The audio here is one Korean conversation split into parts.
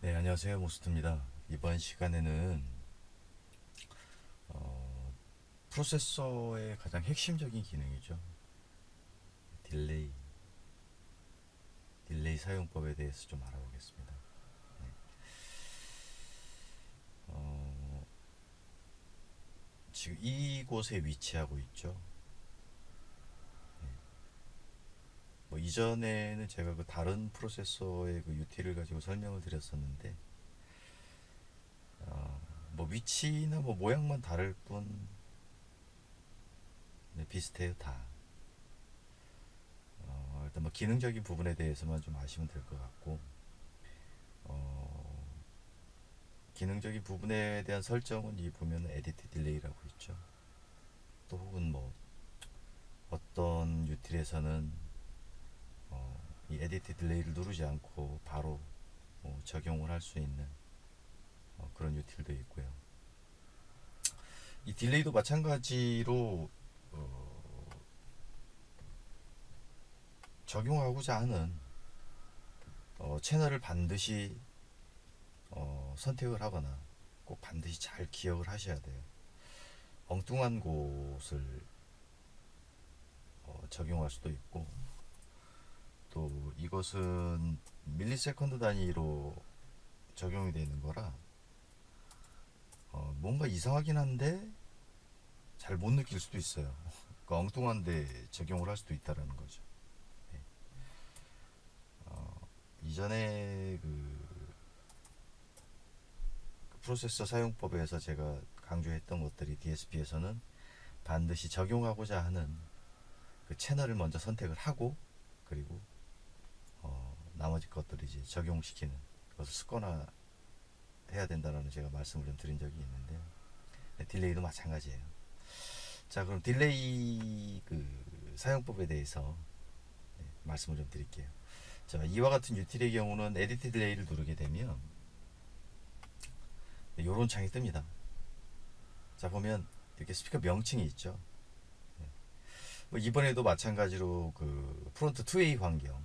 네, 안녕하세요. 모스트입니다. 이번 시간에는 어, 프로세서의 가장 핵심적인 기능이죠. 딜레이, 딜레이 사용법에 대해서 좀 알아보겠습니다. 네. 어, 지금 이곳에 위치하고 있죠. 네. 뭐 이전에는 제가 그 다른 프로세서의 그 유티를 가지고 설명을 드렸었는데, 뭐 위치나 뭐 모양만 다를 뿐, 네, 비슷해요 다. 일단 뭐 기능적인 부분에 대해서만 좀 아시면 될 것 같고, 어, 기능적인 부분에 대한 설정은 이 보면 에디트 딜레이라고 있죠. 또 혹은 뭐 어떤 유틸에서는 이 에디트 딜레이를 누르지 않고 바로 적용을 할 수 있는 그런 유틸도 있고요. 이 딜레이도 마찬가지로 적용하고자 하는 채널을 반드시 선택을 하거나 꼭 반드시 잘 기억을 하셔야 돼요. 엉뚱한 곳을 적용할 수도 있고, 또 이것은 밀리세컨드 단위로 적용이 되는 거라 뭔가 이상하긴 한데 잘 못 느낄 수도 있어요. 그러니까 엉뚱한데 적용을 할 수도 있다라는 거죠. 네. 이전에 그 프로세서 사용법에서 제가 강조했던 것들이 DSP에서는 반드시 적용하고자 하는 그 채널을 먼저 선택을 하고, 그리고 나머지 것들을 이제 적용시키는 그것을 습관화 해야 된다라는 제가 말씀을 좀 드린 적이 있는데, 네, 딜레이도 마찬가지예요. 자, 그럼 딜레이 그 사용법에 대해서 말씀을 좀 드릴게요. 자, 이와 같은 유틸의 경우는 에디트 딜레이를 누르게 되면 이런 창이 뜹니다. 자, 보면 이렇게 스피커 명칭이 있죠. 뭐 이번에도 마찬가지로 그 프론트 2A 환경,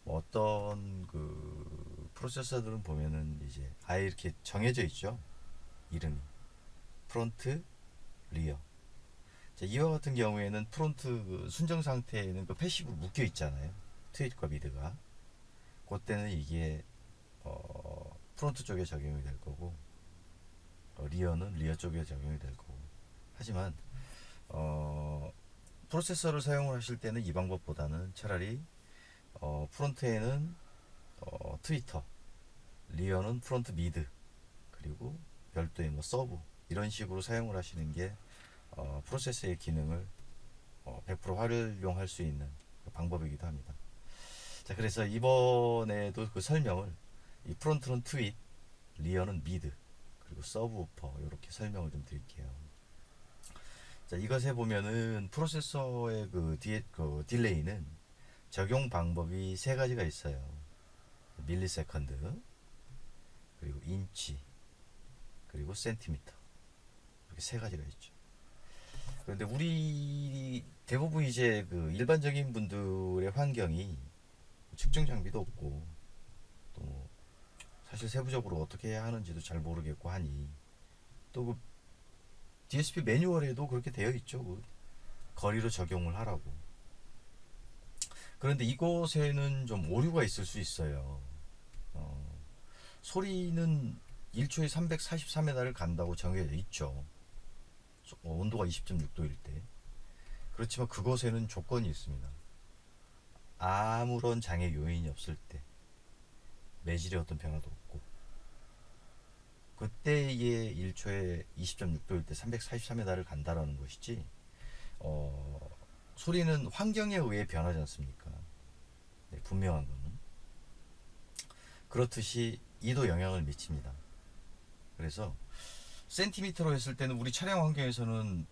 뭐 어떤 그 프로세서들은 보면은 이제 아예 이렇게 정해져 있죠. 이름이 프론트, 리어. 자, 이와 같은 경우에는 프론트 그 순정 상태에는 그 패시브 묶여 있잖아요. 트윗과 미드가. 그때는 이게 프론트 쪽에 적용이 될 거고, 리어는 리어 쪽에 적용이 될 거고. 하지만 어, 프로세서를 사용을 하실 때는 이 방법보다는 차라리 프론트에는 트위터, 리어는 프론트 미드, 그리고 별도의 뭐 서브 이런 식으로 사용을 하시는 게 프로세서의 기능을 100% 활용할 수 있는 그 방법이기도 합니다. 자, 그래서 이번에도 그 설명을 이 프론트는 트윗, 리어는 미드, 그리고 서브 우퍼 이렇게 설명을 좀 드릴게요. 자, 이것에 보면은 프로세서의 그 딜레이는 적용 방법이 세 가지가 있어요. 밀리세컨드, 그리고 인치, 그리고 센티미터. 이렇게 세 가지가 있죠. 그런데 우리 대부분 이제 그 일반적인 분들의 환경이 측정 장비도 없고, 또 사실 세부적으로 어떻게 해야 하는지도 잘 모르겠고 하니, 또 그 DSP 매뉴얼에도 그렇게 되어 있죠. 그 거리로 적용을 하라고. 그런데 이곳에는 좀 오류가 있을 수 있어요. 어, 소리는 1초에 343m를 간다고 정해져 있죠. 온도가 20.6도일 때. 그렇지만 그곳에는 조건이 있습니다. 아무런 장애 요인이 없을 때, 매질의 어떤 변화도 없고, 그때의 1초에 20.6도일 때 343m를 간다라는 것이지, 어, 소리는 환경에 의해 변하지 않습니까? 네, 분명한 거는. 그렇듯이 이도 영향을 미칩니다. 그래서 센티미터로 했을 때는 우리 차량 환경에서는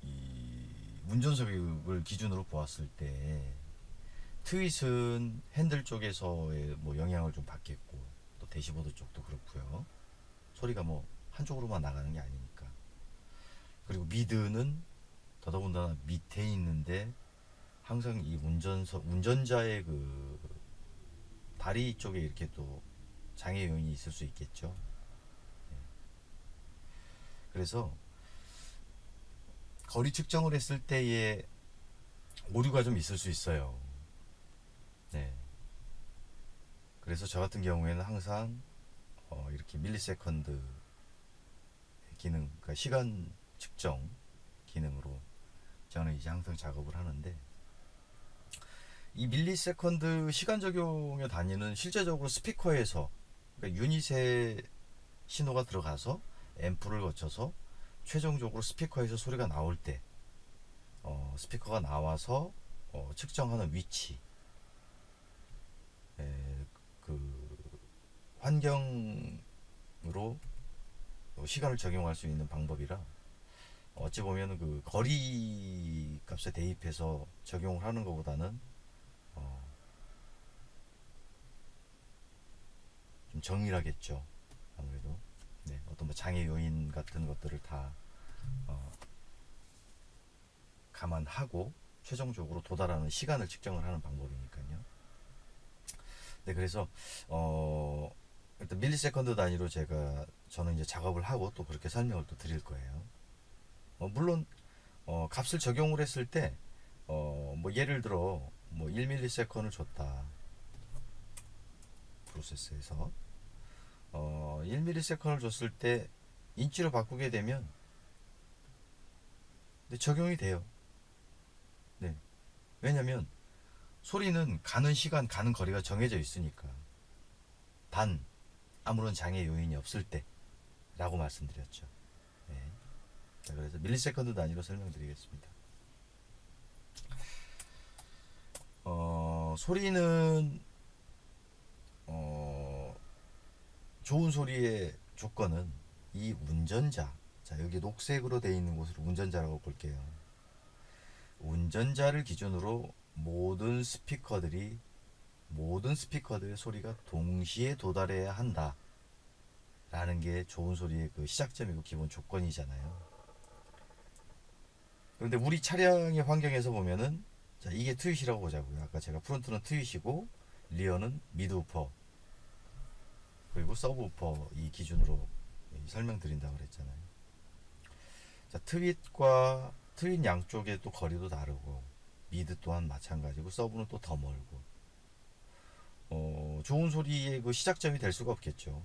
이 운전석을 기준으로 보았을 때 트윗은 핸들 쪽에서의 뭐 영향을 좀 받겠고, 또 대시보드 쪽도 그렇고요. 소리가 뭐 한쪽으로만 나가는 게 아니니까. 그리고 미드는 더더군다나 밑에 있는데 항상 이 운전자의 그 다리 쪽에 이렇게 또 장애 요인이 있을 수 있겠죠. 그래서 거리 측정을 했을 때의 오류가 좀 있을 수 있어요. 네. 그래서 저 같은 경우에는 항상 이렇게 밀리세컨드 기능, 그러니까 시간 측정 기능으로 저는 이제 항상 작업을 하는데, 이 밀리세컨드 시간 적용의 단위는 실제적으로 스피커에서, 그러니까 유닛의 신호가 들어가서 앰프를 거쳐서 최종적으로 스피커에서 소리가 나올 때, 스피커가 나와서 측정하는 위치, 그 환경으로 시간을 적용할 수 있는 방법이라, 어찌 보면 그 거리 값에 대입해서 적용을 하는 것보다는 좀 정밀하겠죠. 아무래도 네, 어떤 뭐 장애 요인 같은 것들을 다 감안하고 최종적으로 도달하는 시간을 측정을 하는 방법이니까요. 네, 그래서 일단 밀리세컨드 단위로 저는 이제 작업을 하고 또 그렇게 설명을 또 드릴 거예요. 물론 값을 적용을 했을 때 뭐 예를 들어 뭐 1ms를 줬다, 프로세스에서 1ms를 줬을 때 인치로 바꾸게 되면 네, 적용이 돼요. 네. 왜냐면 소리는 가는 시간, 가는 거리가 정해져 있으니까. 단 아무런 장애 요인이 없을 때라고 말씀드렸죠. 네. 자, 그래서 밀리세컨드 단위로 설명드리겠습니다. 소리는 좋은 소리의 조건은 이 운전자, 자 여기 녹색으로 되어 있는 곳을 운전자라고 볼게요. 운전자를 기준으로 모든 스피커들의 소리가 동시에 도달해야 한다 라는 게 좋은 소리의 그 시작점이고 기본 조건이잖아요. 그런데 우리 차량의 환경에서 보면은, 자 이게 트윗이라고 보자고요. 아까 제가 프론트는 트윗이고 리어는 미드우퍼 그리고 서브우퍼 이 기준으로 설명드린다고 그랬잖아요. 자 트윗 양쪽에 또 거리도 다르고, 미드 또한 마찬가지고, 서브는 또 더 멀고, 좋은 소리의 그 시작점이 될 수가 없겠죠.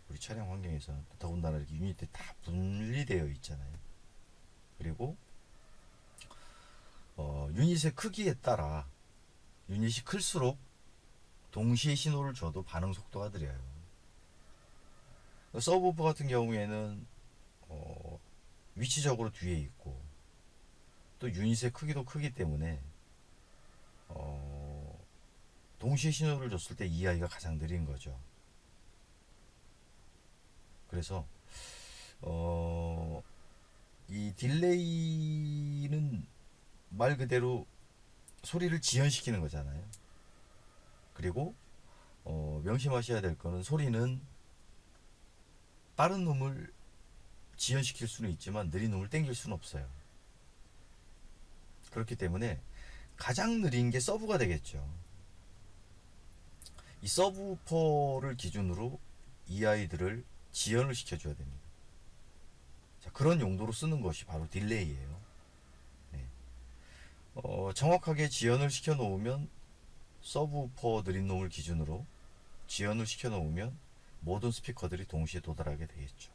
우리 차량 환경에서는 더군다나 이렇게 유닛들이 다 분리되어 있잖아요. 그리고 유닛의 크기에 따라 유닛이 클수록 동시에 신호를 줘도 반응 속도가 느려요. 서브우퍼 같은 경우에는 위치적으로 뒤에 있고, 또 유닛의 크기도 크기 때문에 동시에 신호를 줬을 때 EI가 가장 느린 거죠. 그래서 이 딜레이는 말 그대로 소리를 지연시키는 거잖아요. 그리고 명심하셔야 될 거는, 소리는 빠른 놈을 지연시킬 수는 있지만 느린 놈을 땡길 수는 없어요. 그렇기 때문에 가장 느린 게 서브가 되겠죠. 이 서브우퍼를 기준으로 이 아이들을 지연을 시켜줘야 됩니다. 자, 그런 용도로 쓰는 것이 바로 딜레이예요. 네. 정확하게 지연을 시켜 놓으면, 서브우퍼 느린 놈을 기준으로 지연을 시켜 놓으면 모든 스피커들이 동시에 도달하게 되겠죠.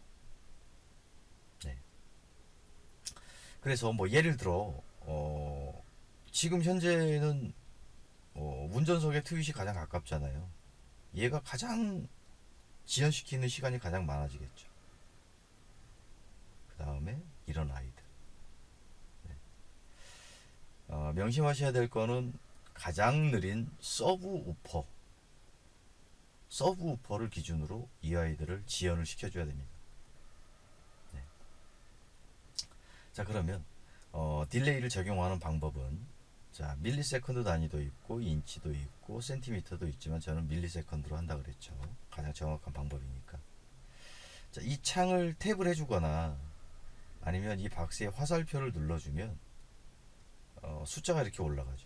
네. 그래서 뭐 예를 들어 지금 현재는 운전석에 트윗이 가장 가깝잖아요. 얘가 가장 지연시키는 시간이 가장 많아지겠죠. 그 다음에 이런 아이들. 네. 명심하셔야 될 거는 가장 느린 서브우퍼를 기준으로 이 아이들을 지연을 시켜줘야 됩니다. 네. 자, 그러면 딜레이를 적용하는 방법은, 자 밀리세컨드 단위도 있고 인치도 있고 센티미터도 있지만 저는 밀리세컨드로 한다 그랬죠. 가장 정확한 방법이니까. 자, 이 창을 탭을 해주거나 아니면 이 박스에 화살표를 눌러주면 숫자가 이렇게 올라가죠.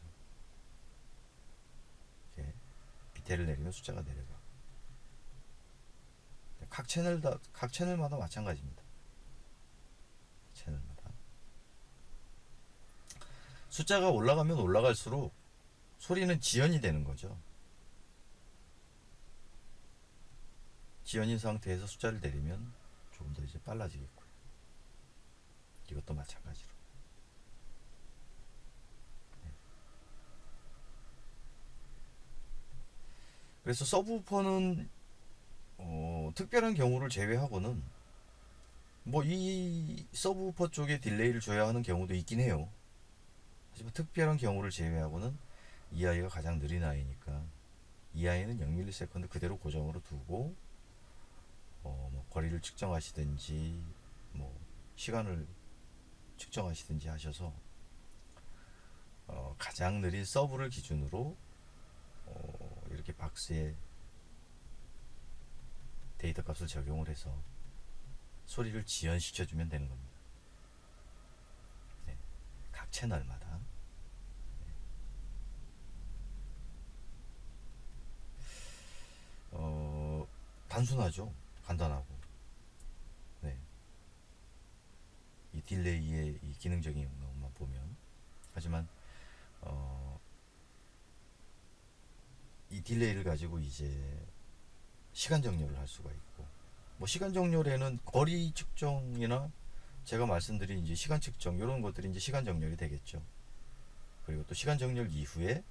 이렇게 밑에를 내리면 숫자가 내려가. 각 채널마다 마찬가지입니다. 채널마다 숫자가 올라가면 올라갈수록 소리는 지연이 되는 거죠. 지연인 상태에서 숫자를 내리면 조금 더 이제 빨라지겠고요. 이것도 마찬가지로. 네. 그래서 서브우퍼는 특별한 경우를 제외하고는 뭐 이 서브우퍼 쪽에 딜레이를 줘야 하는 경우도 있긴 해요. 하지만 특별한 경우를 제외하고는 이 아이가 가장 느린 아이니까 이 아이는 0ms 그대로 고정으로 두고 뭐 거리를 측정하시든지 뭐 시간을 측정하시든지 하셔서 가장 느린 서브를 기준으로 이렇게 박스에 데이터 값을 적용을 해서 소리를 지연시켜주면 되는 겁니다. 네. 각 채널마다. 단순하죠. 간단하고. 네. 이 딜레이의 이 기능적인 것만 보면. 하지만 이 딜레이를 가지고 이제 시간 정렬을 할 수가 있고, 뭐 시간 정렬에는 거리 측정이나 제가 말씀드린 이제 시간 측정 이런 것들이 이제 시간 정렬이 되겠죠. 그리고 또 시간 정렬 이후에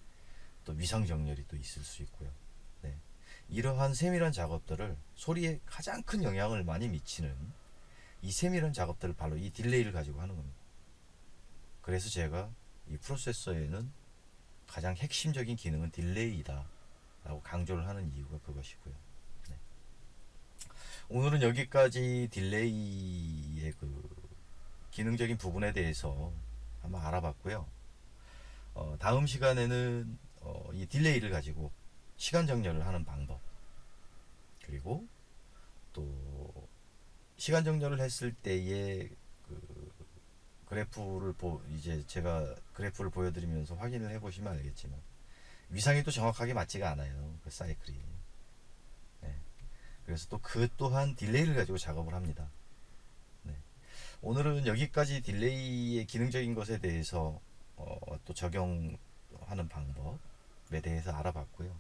또 위상 정렬이 또 있을 수 있고요. 네. 이러한 세밀한 작업들을 소리에 가장 큰 영향을 많이 미치는 이 세밀한 작업들을 바로 이 딜레이를 가지고 하는 겁니다. 그래서 제가 이 프로세서에는 가장 핵심적인 기능은 딜레이다 라고 강조를 하는 이유가 그것이고요. 네. 오늘은 여기까지 딜레이의 그 기능적인 부분에 대해서 한번 알아봤고요. 다음 시간에는 이 딜레이를 가지고 시간 정렬을 하는 방법, 그리고 또 시간 정렬을 했을 때의 그 이제 제가 그래프를 보여드리면서 확인을 해보시면 알겠지만 위상이 또 정확하게 맞지가 않아요. 그 사이클이. 네. 그래서 또 그 또한 딜레이를 가지고 작업을 합니다. 네. 오늘은 여기까지 딜레이의 기능적인 것에 대해서 또 적용하는 방법에 대해서 알아봤고요.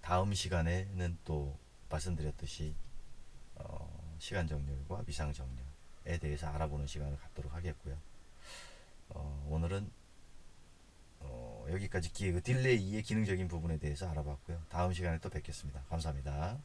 다음 시간에는 또 말씀드렸듯이 시간 정렬과 위상 정렬에 대해서 알아보는 시간을 갖도록 하겠고요. 오늘은 여기까지 딜레이의 기능적인 부분에 대해서 알아봤고요. 다음 시간에 또 뵙겠습니다. 감사합니다.